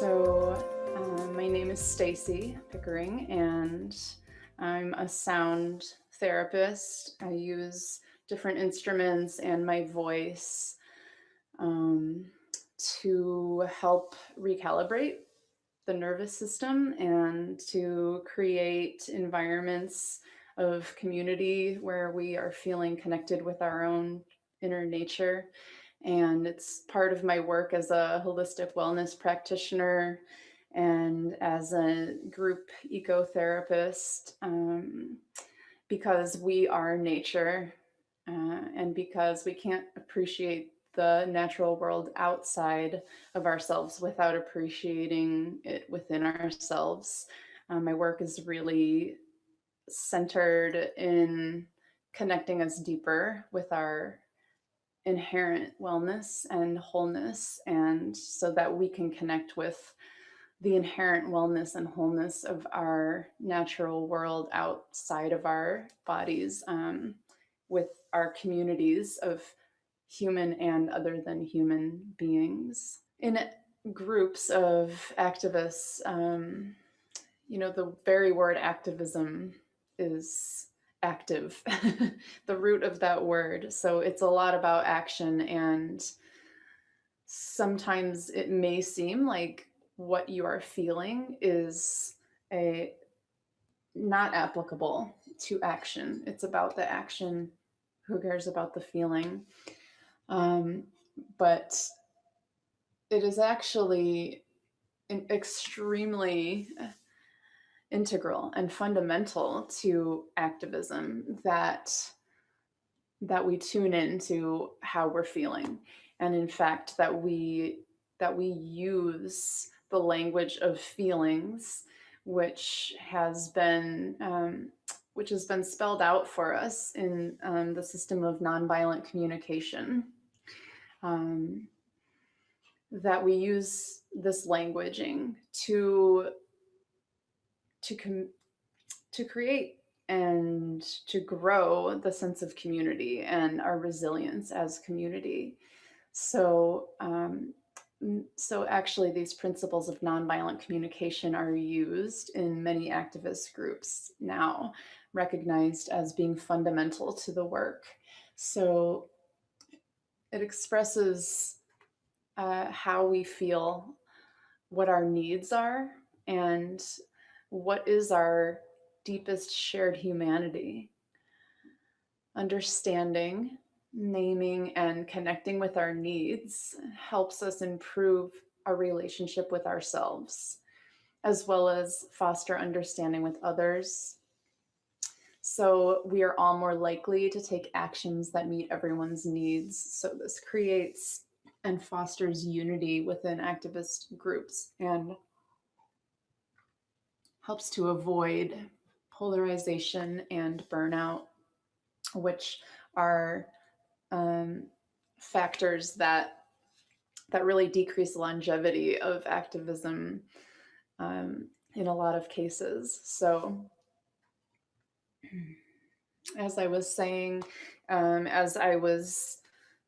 My name is Stacey Pickering, and I'm a sound therapist. I use different instruments and my voice um, to help recalibrate the nervous system and to create environments of community where we are feeling connected with our own inner nature. And it's part of my work as a holistic wellness practitioner and as a group ecotherapist, because we are nature, and because we can't appreciate the natural world outside of ourselves without appreciating it within ourselves. My work is really centered in connecting us deeper with our inherent wellness and wholeness, and so that we can connect with the inherent wellness and wholeness of our natural world outside of our bodies, with our communities of human and other than human beings. In groups of activists, the very word activism is active, the root of that word. So it's a lot about action, and sometimes it may seem like what you are feeling is not applicable to action. It's about the action. Who cares about the feeling? But it is actually extremely integral and fundamental to activism that we tune into how we're feeling, and in fact that we use the language of feelings, which has been spelled out for us in the system of nonviolent communication. That we use this languaging to create and to grow the sense of community and our resilience as community. So actually these principles of nonviolent communication are used in many activist groups now, recognized as being fundamental to the work. So it expresses how we feel, what our needs are, and what is our deepest shared humanity. Understanding, naming, and connecting with our needs helps us improve our relationship with ourselves, as well as foster understanding with others. So we are all more likely to take actions that meet everyone's needs. So this creates and fosters unity within activist groups and helps to avoid polarization and burnout, which are factors that really decrease the longevity of activism in a lot of cases. So as I was saying, as I was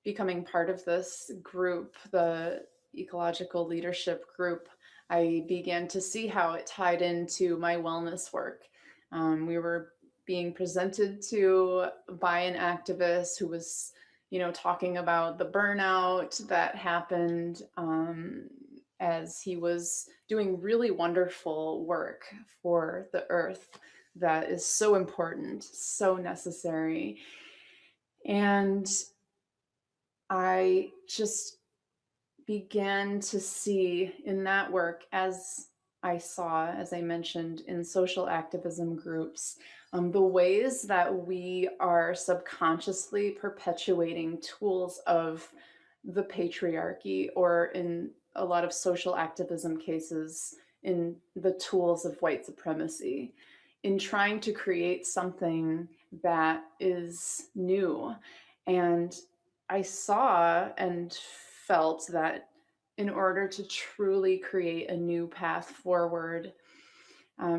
becoming part of this group, the ecological leadership group, I began to see how it tied into my wellness work. We were being presented to by an activist who was, talking about the burnout that happened as he was doing really wonderful work for the earth that is so important, so necessary. And I just began to see in that work, as I mentioned, in social activism groups, the ways that we are subconsciously perpetuating tools of the patriarchy, or in a lot of social activism cases, in the tools of white supremacy, in trying to create something that is new. And I saw and felt that in order to truly create a new path forward,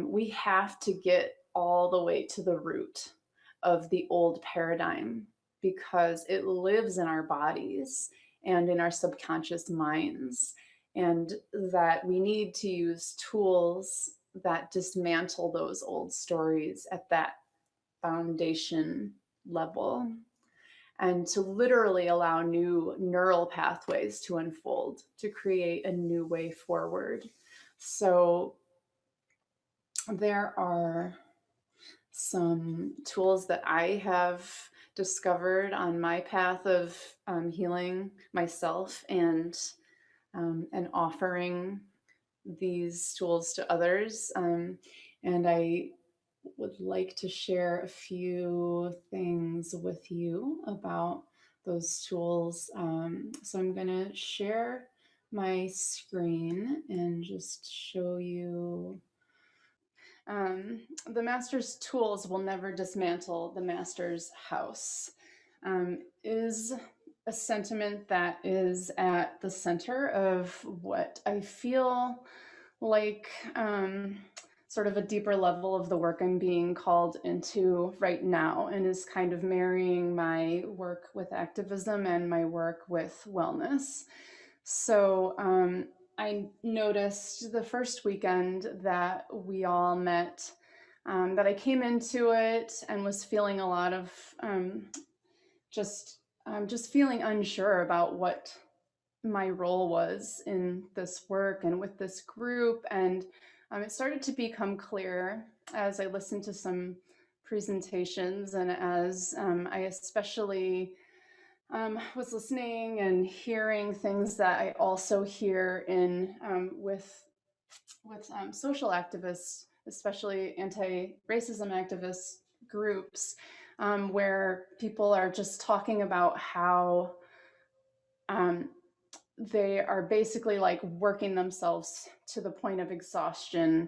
we have to get all the way to the root of the old paradigm, because it lives in our bodies and in our subconscious minds. and that we need to use tools that dismantle those old stories at that foundation level, and to literally allow new neural pathways to unfold to create a new way forward. So there are some tools that I have discovered on my path of healing myself, and offering these tools to others. And I would like to share a few things with you about those tools. So I'm going to share my screen and just show you. The master's tools will never dismantle the master's house, is a sentiment that is at the center of what I feel like, sort of a deeper level of the work I'm being called into right now, and is kind of marrying my work with activism and my work with wellness. So I noticed the first weekend that we all met, that I came into it and was feeling a lot of just feeling unsure about what my role was in this work and with this group. And it started to become clear as I listened to some presentations, and as I especially was listening and hearing things that I also hear in with social activists, especially anti-racism activist groups, where people are just talking about how they are basically like working themselves to the point of exhaustion,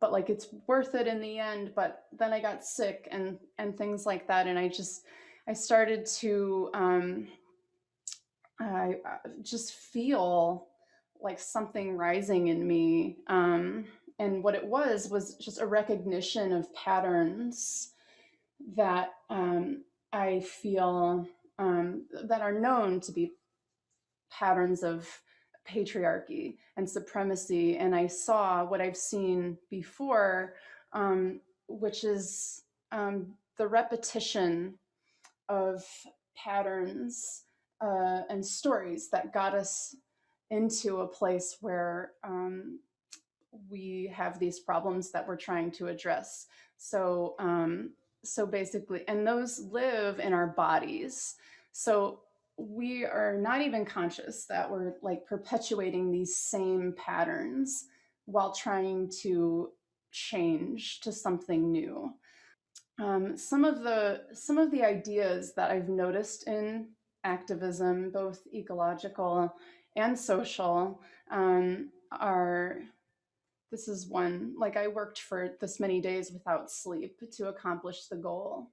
but like it's worth it in the end. But then I got sick and things like that, and I started to I just feel like something rising in me. And what it was just a recognition of patterns that I feel that are known to be patterns of patriarchy and supremacy. And I saw what I've seen before, which is the repetition of patterns and stories that got us into a place where we have these problems that we're trying to address. So basically, and those live in our bodies. So we are not even conscious that we're like perpetuating these same patterns while trying to change to something new. Some of the ideas that I've noticed in activism, both ecological and social, are, this is one, like I worked for this many days without sleep to accomplish the goal.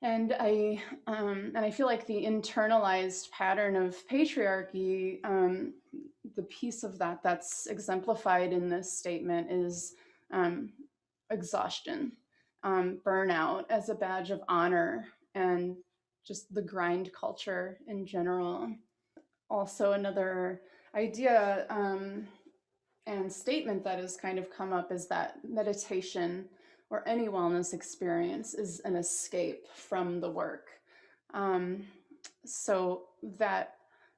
And I feel like the internalized pattern of patriarchy, the piece of that that's exemplified in this statement is exhaustion, burnout as a badge of honor, and just the grind culture in general. Also, another idea and statement that has kind of come up is that meditation or any wellness experience is an escape from the work. So that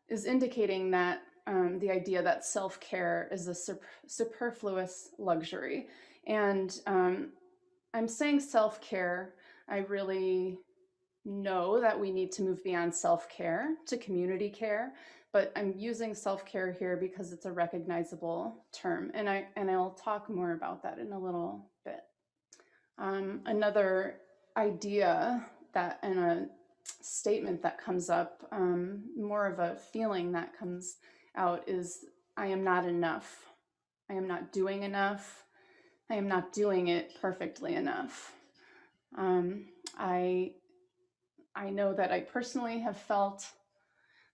is indicating that the idea that self-care is a superfluous luxury. And I'm saying self-care, I really know that we need to move beyond self-care to community care, but I'm using self-care here because it's a recognizable term, and I'll talk more about that in a little bit. Another idea that, and a statement that comes up, more of a feeling that comes out, is I am not enough. I am not doing enough. I am not doing it perfectly enough. I know that I personally have felt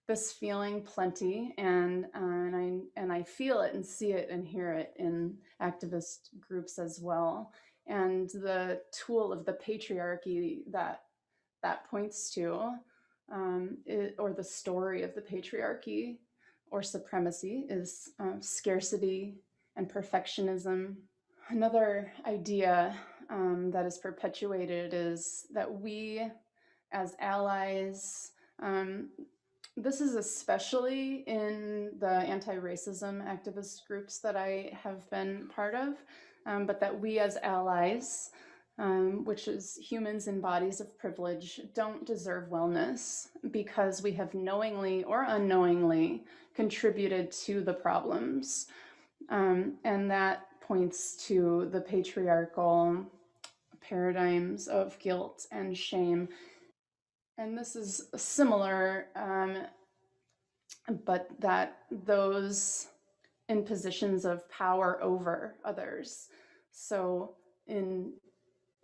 this feeling plenty, and I feel it and see it and hear it in activist groups as well. And the tool of the patriarchy that points to, or the story of the patriarchy, or supremacy is scarcity and perfectionism. Another idea that is perpetuated is that we, as allies, um, this is especially in the anti-racism activist groups that I have been part of, but that we as allies, which is humans in bodies of privilege, don't deserve wellness because we have knowingly or unknowingly contributed to the problems. And that points to the patriarchal paradigms of guilt and shame. And this is similar, but that those in positions of power over others. So in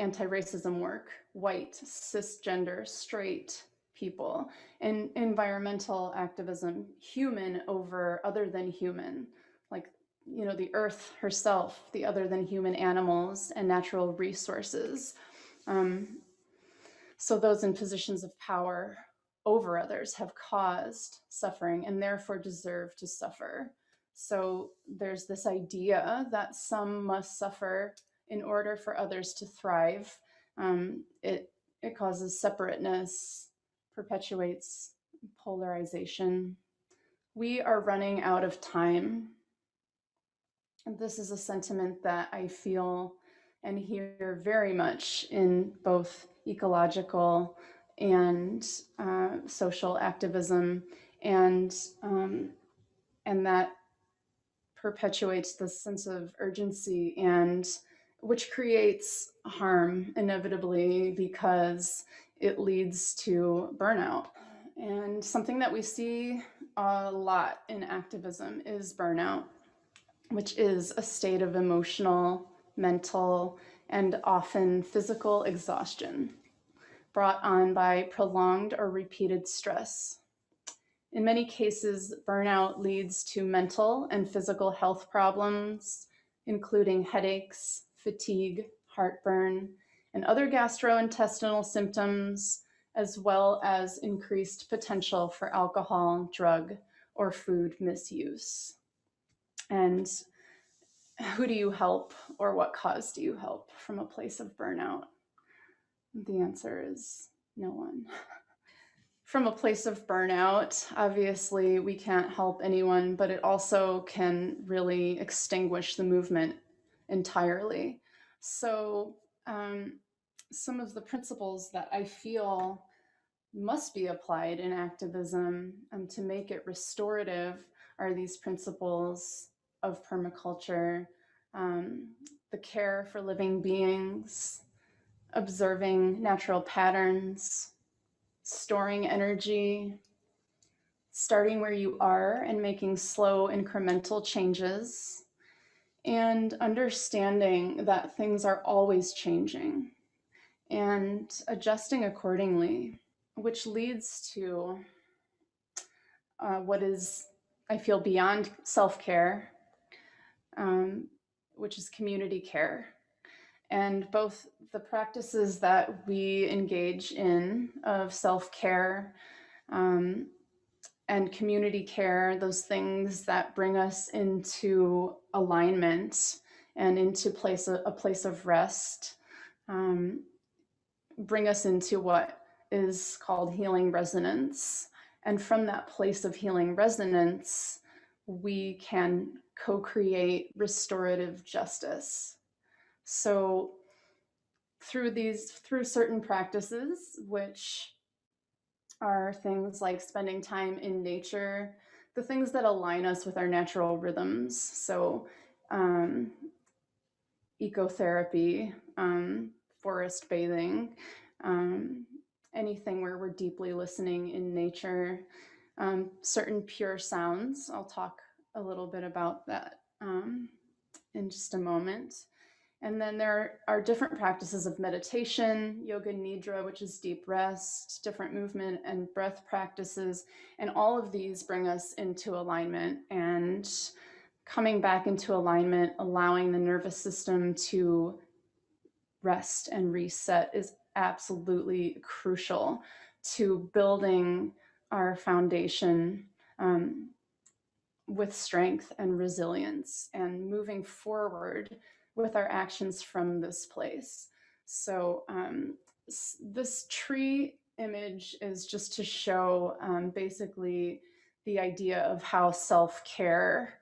anti-racism work, white, cisgender, straight people. In environmental activism, human over other than human, like, you know, the earth herself, the other than human animals and natural resources. So those in positions of power over others have caused suffering and therefore deserve to suffer. So there's this idea that some must suffer in order for others to thrive. It causes separateness, perpetuates polarization. We are running out of time. And this is a sentiment that I feel and hear very much in both ecological and social activism, and that perpetuates this sense of urgency, and which creates harm inevitably because it leads to burnout. And something that we see a lot in activism is burnout, which is a state of emotional, mental, and often physical exhaustion brought on by prolonged or repeated stress. In many cases, burnout leads to mental and physical health problems, including headaches, fatigue, heartburn, and other gastrointestinal symptoms, as well as increased potential for alcohol, drug, or food misuse. And who do you help, or what cause do you help from a place of burnout? The answer is no one. From a place of burnout, obviously we can't help anyone, but it also can really extinguish the movement entirely. So some of the principles that I feel must be applied in activism to make it restorative are these principles of permaculture, the care for living beings, observing natural patterns, storing energy, starting where you are and making slow incremental changes, and understanding that things are always changing and adjusting accordingly, which leads to what is, I feel, beyond self-care, which is community care. And both the practices that we engage in of self-care and community care, those things that bring us into alignment and into a place of rest, bring us into what is called healing resonance. And from that place of healing resonance, we can co-create restorative justice. So through certain practices, which are things like spending time in nature, the things that align us with our natural rhythms. So ecotherapy, forest bathing, anything where we're deeply listening in nature, certain pure sounds. I'll talk a little bit about that in just a moment. And then there are different practices of meditation, yoga nidra, which is deep rest, different movement and breath practices. And all of these bring us into alignment, and coming back into alignment, allowing the nervous system to rest and reset is absolutely crucial to building our foundation with strength and resilience and moving forward with our actions from this place. So this tree image is just to show basically the idea of how self-care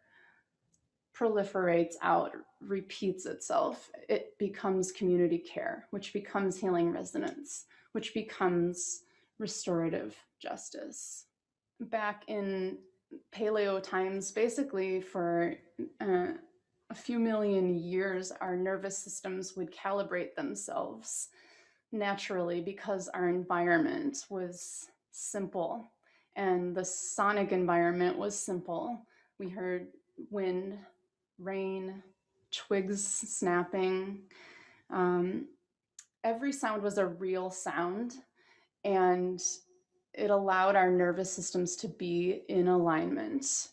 proliferates out, repeats itself. It becomes community care, which becomes healing resonance, which becomes restorative justice. Back in paleo times, basically for a few million years, our nervous systems would calibrate themselves naturally because our environment was simple and the sonic environment was simple. We heard wind, rain, twigs snapping. Every sound was a real sound, and it allowed our nervous systems to be in alignment.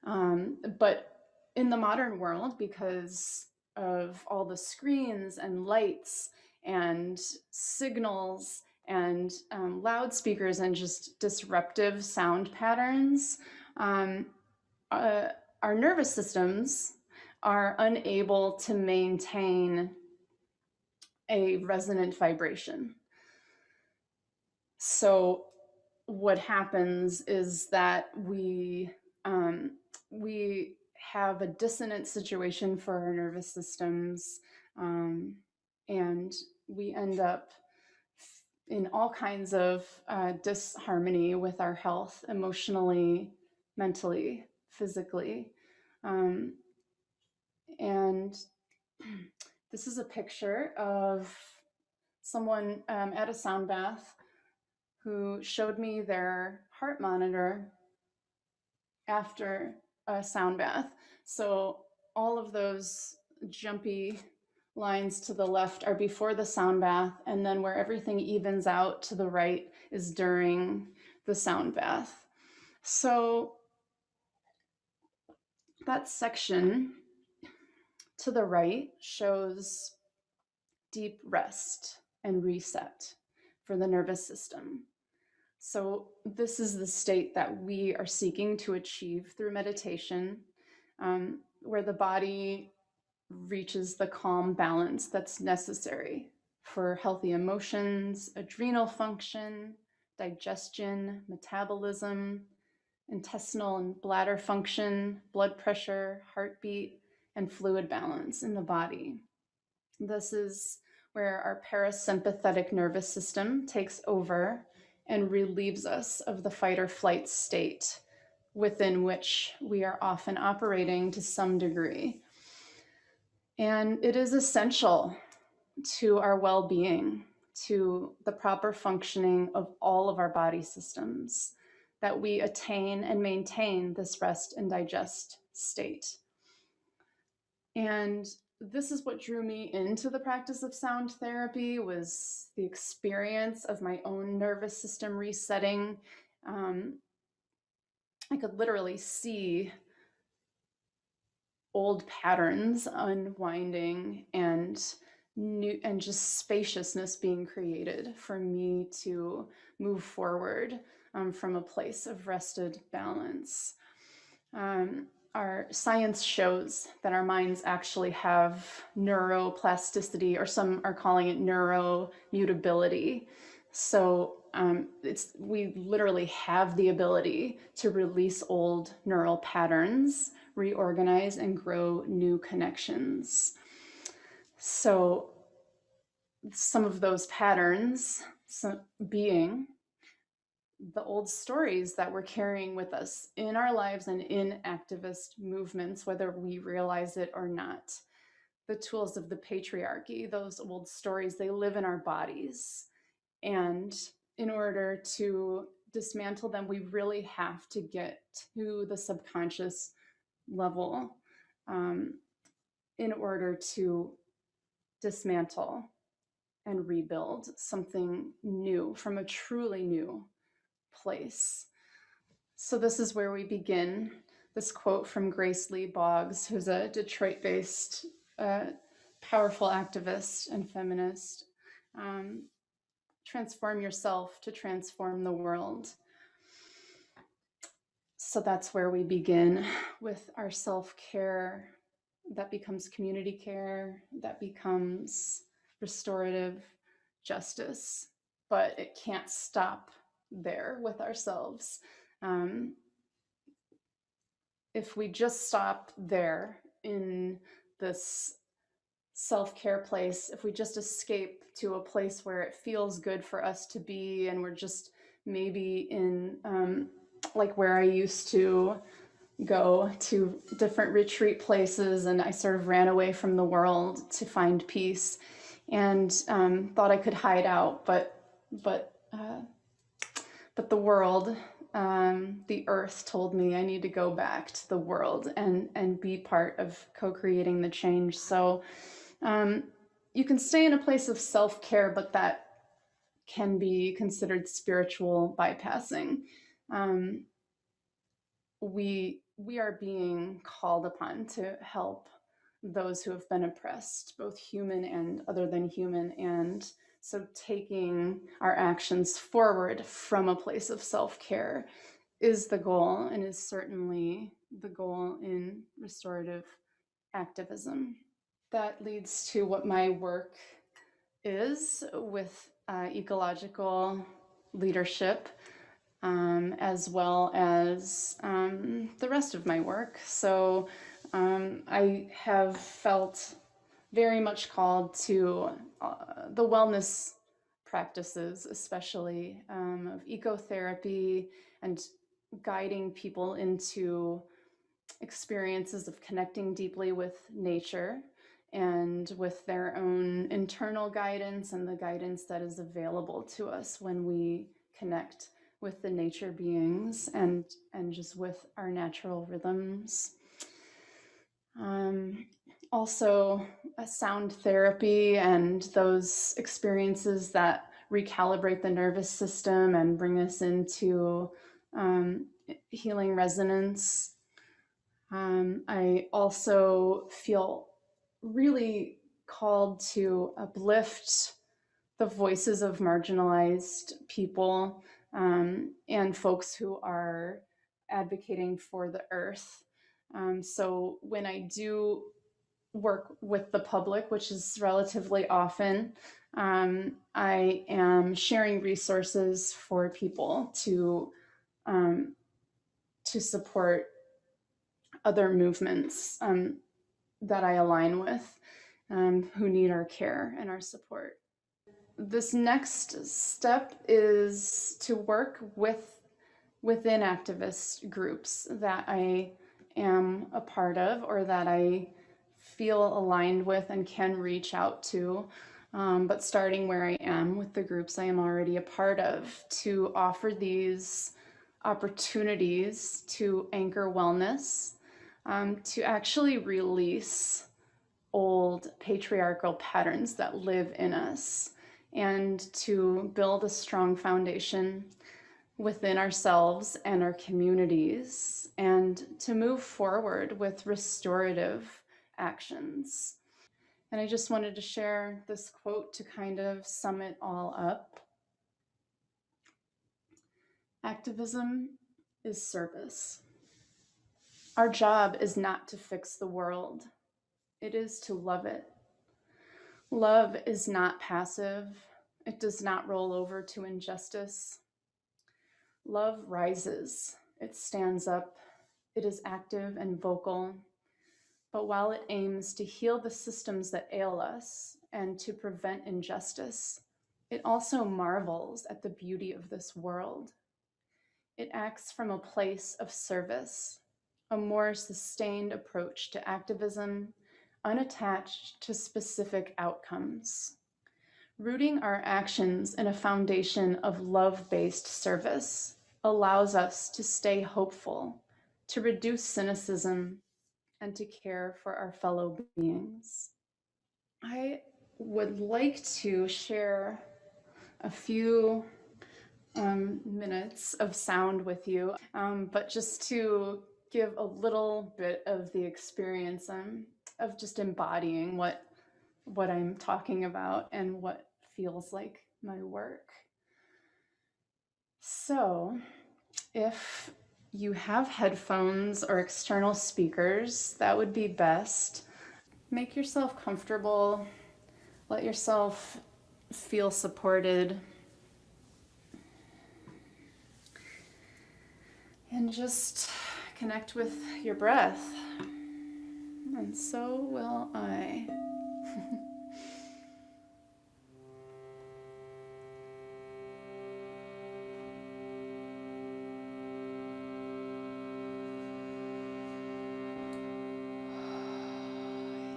But in the modern world, because of all the screens and lights and signals and loudspeakers and just disruptive sound patterns, our nervous systems are unable to maintain a resonant vibration. So what happens is that we have a dissonant situation for our nervous systems, and we end up in all kinds of disharmony with our health, emotionally, mentally, physically. And this is a picture of someone at a sound bath who showed me their heart monitor after a sound bath. So all of those jumpy lines to the left are before the sound bath, and then where everything evens out to the right is during the sound bath. So that section to the right shows deep rest and reset for the nervous system. So this is the state that we are seeking to achieve through meditation, where the body reaches the calm balance that's necessary for healthy emotions, adrenal function, digestion, metabolism, intestinal and bladder function, blood pressure, heartbeat, and fluid balance in the body. This is where our parasympathetic nervous system takes over and relieves us of the fight or flight state within which we are often operating to some degree. And it is essential to our well-being, to the proper functioning of all of our body systems, that we attain and maintain this rest and digest state. And this is what drew me into the practice of sound therapy, was the experience of my own nervous system resetting. I could literally see old patterns unwinding and new, and just spaciousness being created for me to move forward from a place of rested balance. Our science shows that our minds actually have neuroplasticity, or some are calling it neuromutability. So we literally have the ability to release old neural patterns, reorganize, and grow new connections. So some of those patterns being the old stories that we're carrying with us in our lives and in activist movements, whether we realize it or not. The tools of the patriarchy, those old stories, they live in our bodies. And in order to dismantle them, we really have to get to the subconscious level in order to dismantle and rebuild something new from a truly new place. So this is where we begin. This quote from Grace Lee Boggs, who's a Detroit-based powerful activist and feminist. Transform yourself to transform the world. So that's where we begin with our self-care. That becomes community care, that becomes restorative justice, but it can't stop there with ourselves. Um, if we just stop there in this self-care place, if we just escape to a place where it feels good for us to be, and we're just maybe in like where I used to go to different retreat places, and I sort of ran away from the world to find peace, and thought I could hide out, but uh, but the world, the earth told me I need to go back to the world and be part of co-creating the change. So um, you can stay in a place of self-care, but that can be considered spiritual bypassing. Um, we are being called upon to help those who have been oppressed, both human and other than human. And so taking our actions forward from a place of self-care is the goal, and is certainly the goal in restorative activism. That leads to what my work is with ecological leadership, as well as the rest of my work. So I have felt very much called to the wellness practices, especially of ecotherapy, and guiding people into experiences of connecting deeply with nature and with their own internal guidance and the guidance that is available to us when we connect with the nature beings and just with our natural rhythms. Also, sound therapy and those experiences that recalibrate the nervous system and bring us into healing resonance. I also feel really called to uplift the voices of marginalized people, and folks who are advocating for the earth. So when I do work with the public, which is relatively often, I am sharing resources for people to support other movements that I align with, who need our care and our support. This next step is to work within activist groups that I am a part of, or that I feel aligned with and can reach out to. But starting where I am with the groups I am already a part of, to offer these opportunities to anchor wellness, to actually release old patriarchal patterns that live in us, and to build a strong foundation within ourselves and our communities, and to move forward with restorative actions. And I just wanted to share this quote to kind of sum it all up. Activism is service. Our job is not to fix the world, it is to love it. Love is not passive. It does not roll over to injustice. Love rises. It stands up. It is active and vocal. But while it aims to heal the systems that ail us and to prevent injustice, it also marvels at the beauty of this world. It acts from a place of service, a more sustained approach to activism, unattached to specific outcomes. Rooting our actions in a foundation of love-based service allows us to stay hopeful, to reduce cynicism, and to care for our fellow beings. I would like to share a few minutes of sound with you, but just to give a little bit of the experience of just embodying what I'm talking about and what feels like my work. So if you have headphones or external speakers, that would be best. Make yourself comfortable. Let yourself feel supported. And just connect with your breath. And so will I.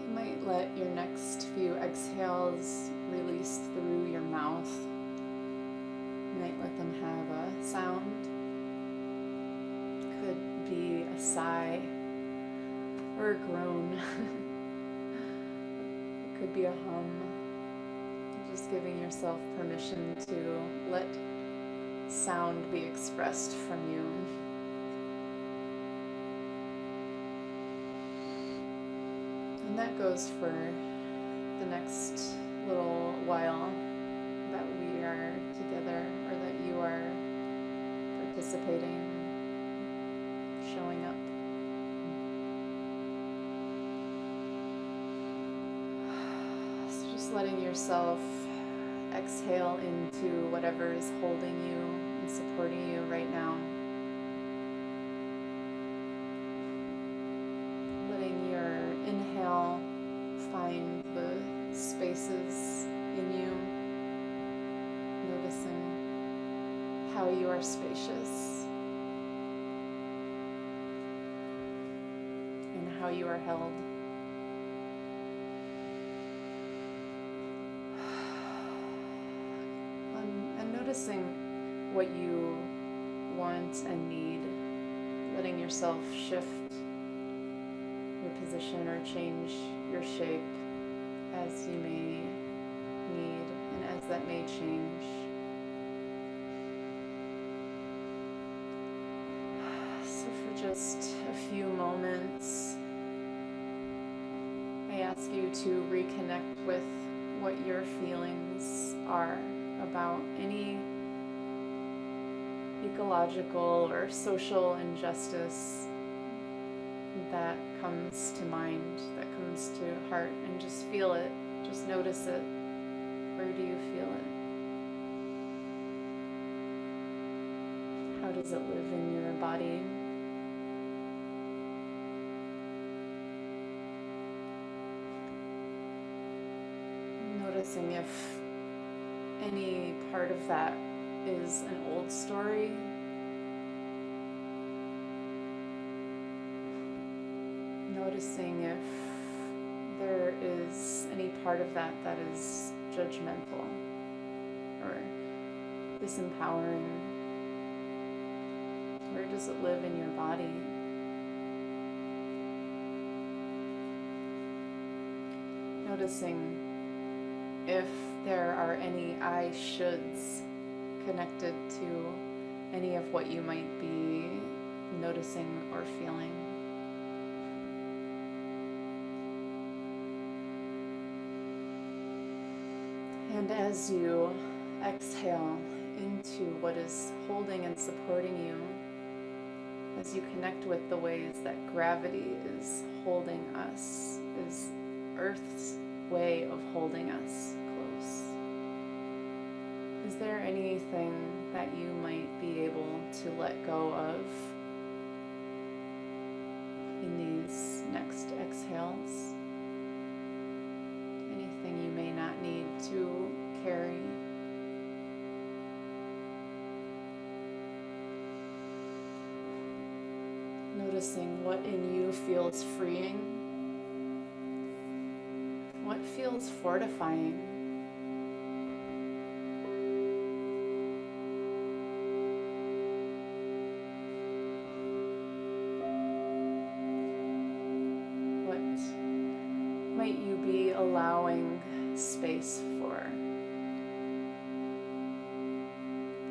You might let your next few exhales release through your mouth. You might let them have a sound. Could be a sigh or a groan. It could be a hum. Just giving yourself permission to let sound be expressed from you. And that goes for the next little while that we are together, or that you are participating, showing up. So just letting yourself exhale into whatever is holding you and supporting you right now. Letting your inhale find the spaces in you. Noticing how you are spacious and how you are held. And noticing what you want and need, letting yourself shift your position or change your shape as you may need and as that may change. So for just a few moments, I ask you to reconnect with what your feelings are about any ecological or social injustice that comes to mind, that comes to heart, and just feel it, just notice it. Where do you feel it? How does it live in your body? Noticing if any part of that is an old story. Noticing if there is any part of that that is judgmental or disempowering. Where does it live in your body? Noticing if there are any I shoulds connected to any of what you might be noticing or feeling. And as you exhale into what is holding and supporting you, as you connect with the ways that gravity is holding us, is Earth's way of holding us close. Is there anything that you might be able to let go of in these next exhales? Anything you may not need to carry? Noticing what in you feels freeing. What feels fortifying? What might you be allowing space for?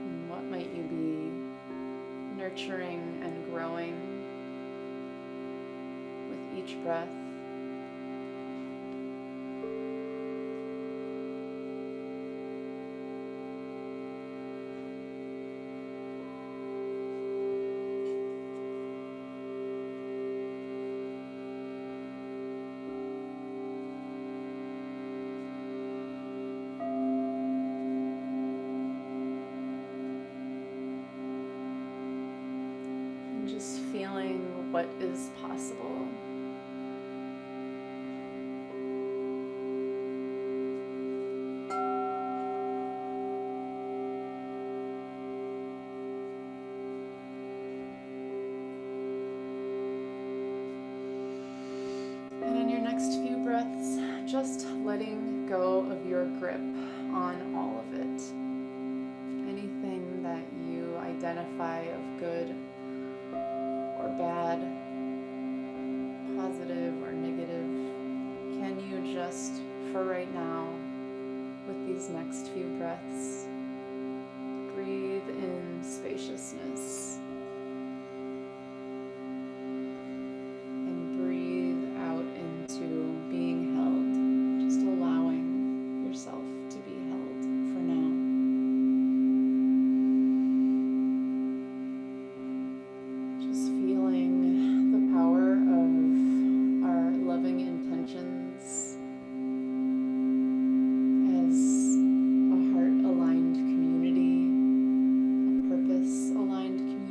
And what might you be nurturing and growing with each breath? feeling what is possible. And in your next few breaths, just letting go of your grip on all of it. Anything that you identify of good or bad, positive or negative, can you just, for right now, with these next few breaths, breathe in spaciousness and breathe out into being held, just allowing yourself to be held for now. Just feeling the power of our loving intentions as a heart-aligned community, a purpose-aligned community.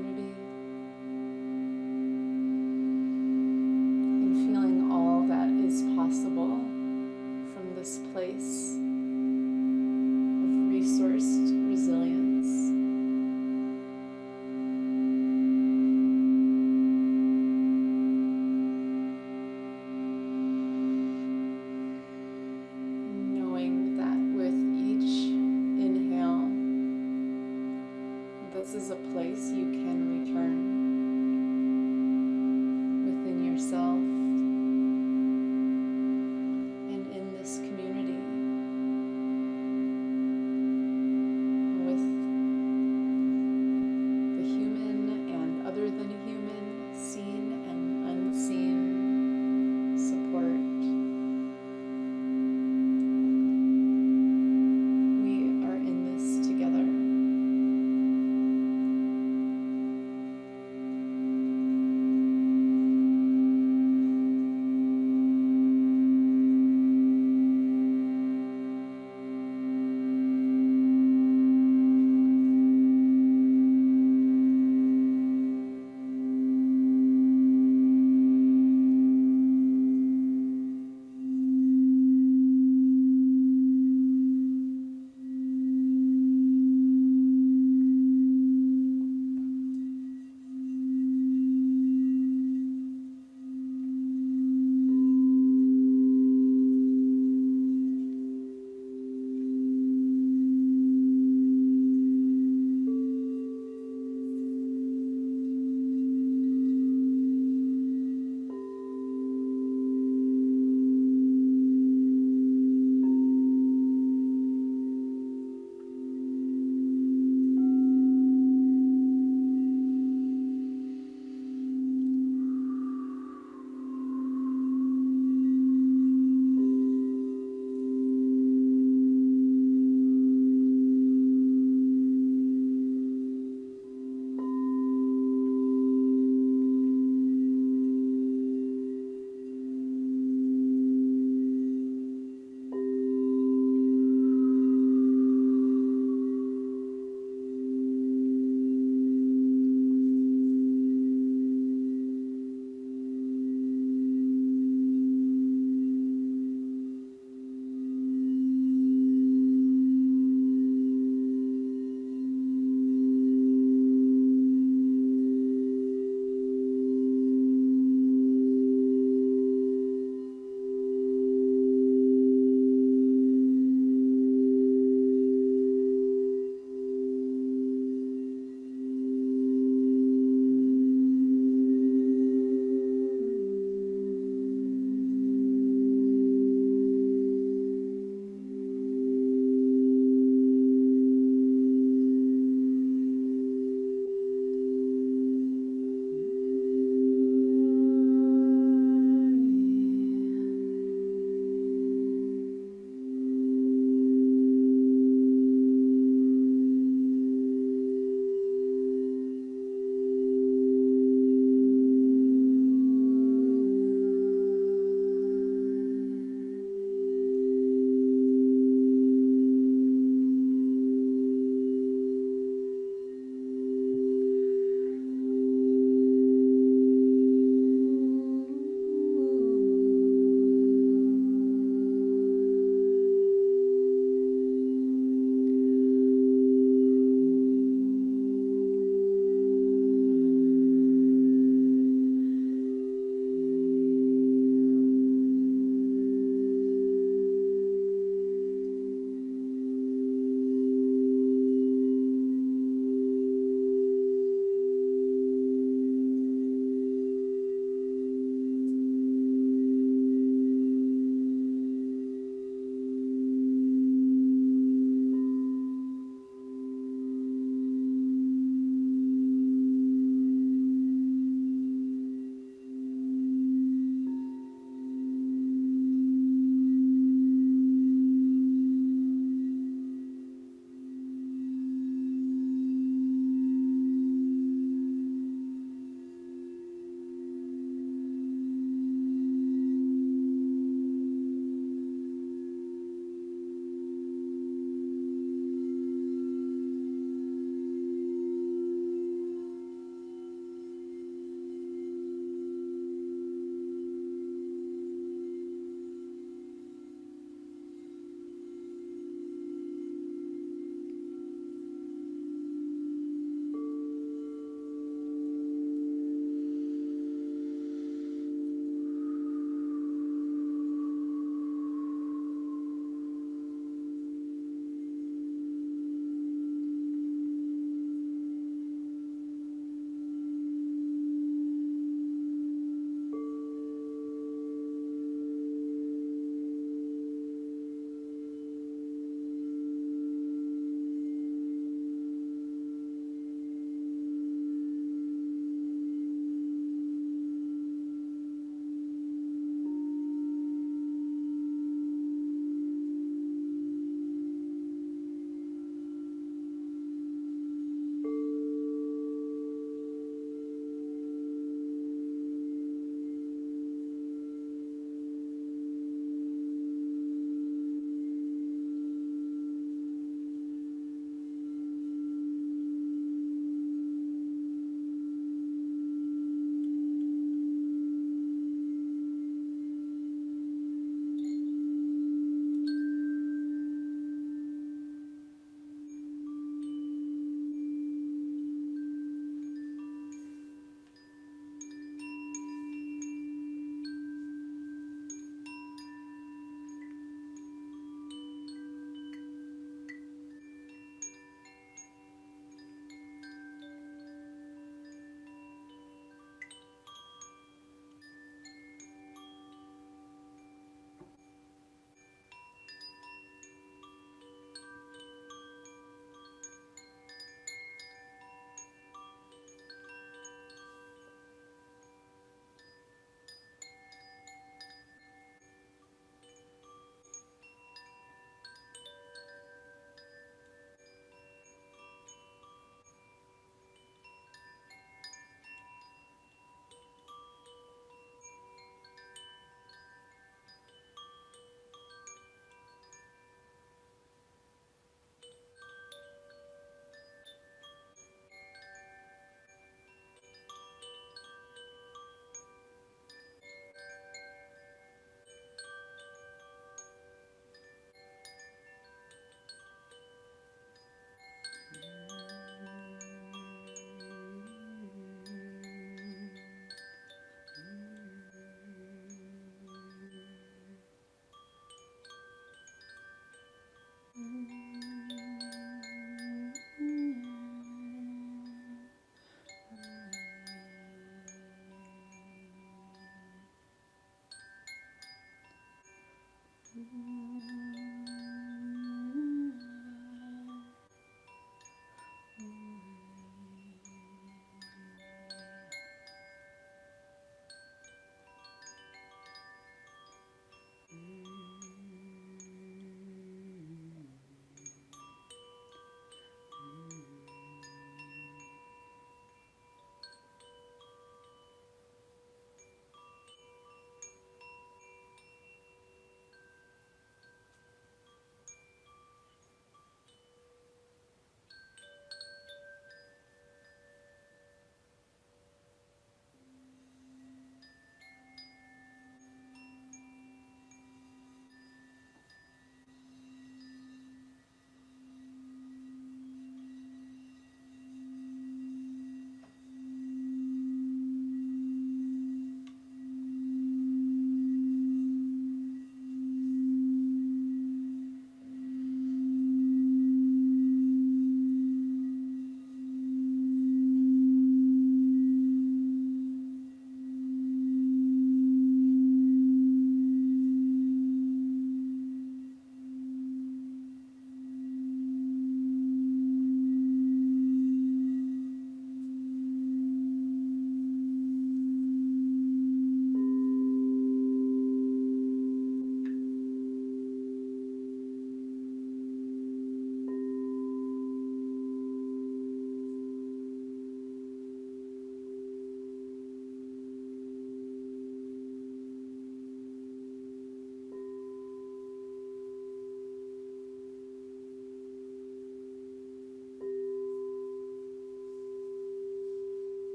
So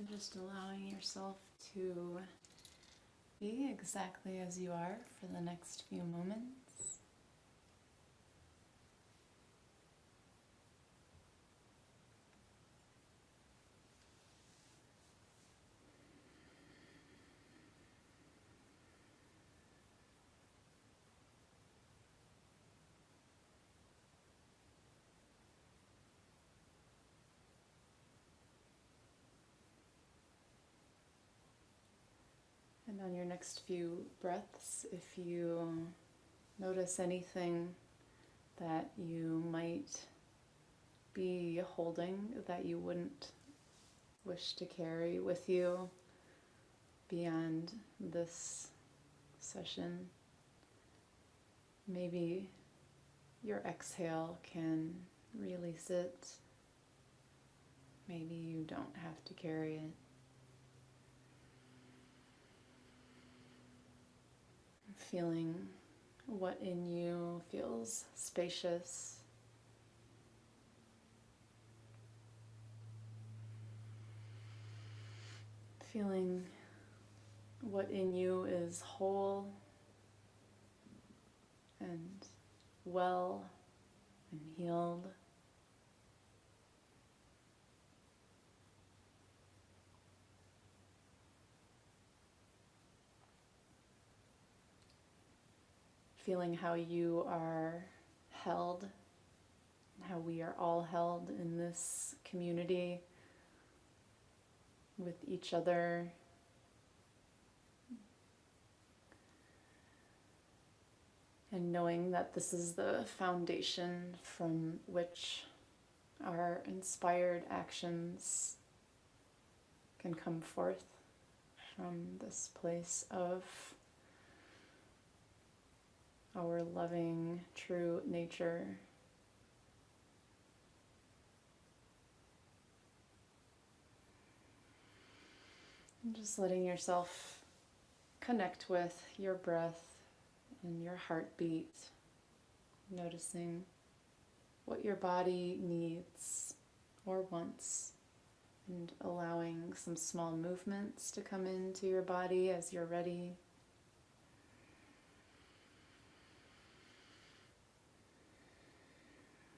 just allowing yourself to be exactly as you are for the next few moments. And on your next few breaths, if you notice anything that you might be holding that you wouldn't wish to carry with you beyond this session, maybe your exhale can release it. Maybe you don't have to carry it. Feeling what in you feels spacious. Feeling what in you is whole and well and healed. Feeling how you are held, how we are all held in this community with each other. And knowing that this is the foundation from which our inspired actions can come forth, from this place of our loving, true nature. And just letting yourself connect with your breath and your heartbeat, noticing what your body needs or wants, and allowing some small movements to come into your body as you're ready.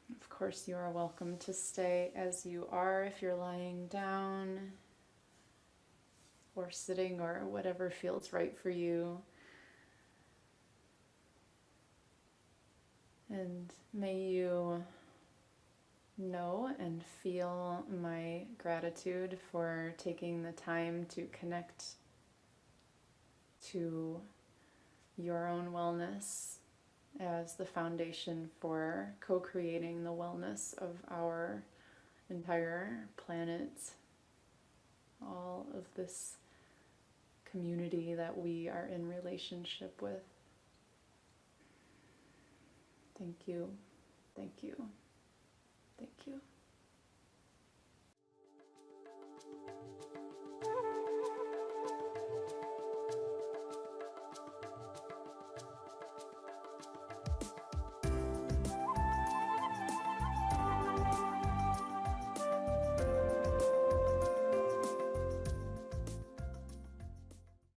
Of course, you are welcome to stay as you are if you're lying down or sitting or whatever feels right for you. And may you know and feel my gratitude for taking the time to connect to your own wellness as the foundation for co-creating the wellness of our entire planet, all of this community that we are in relationship with. Thank you, thank you, thank you.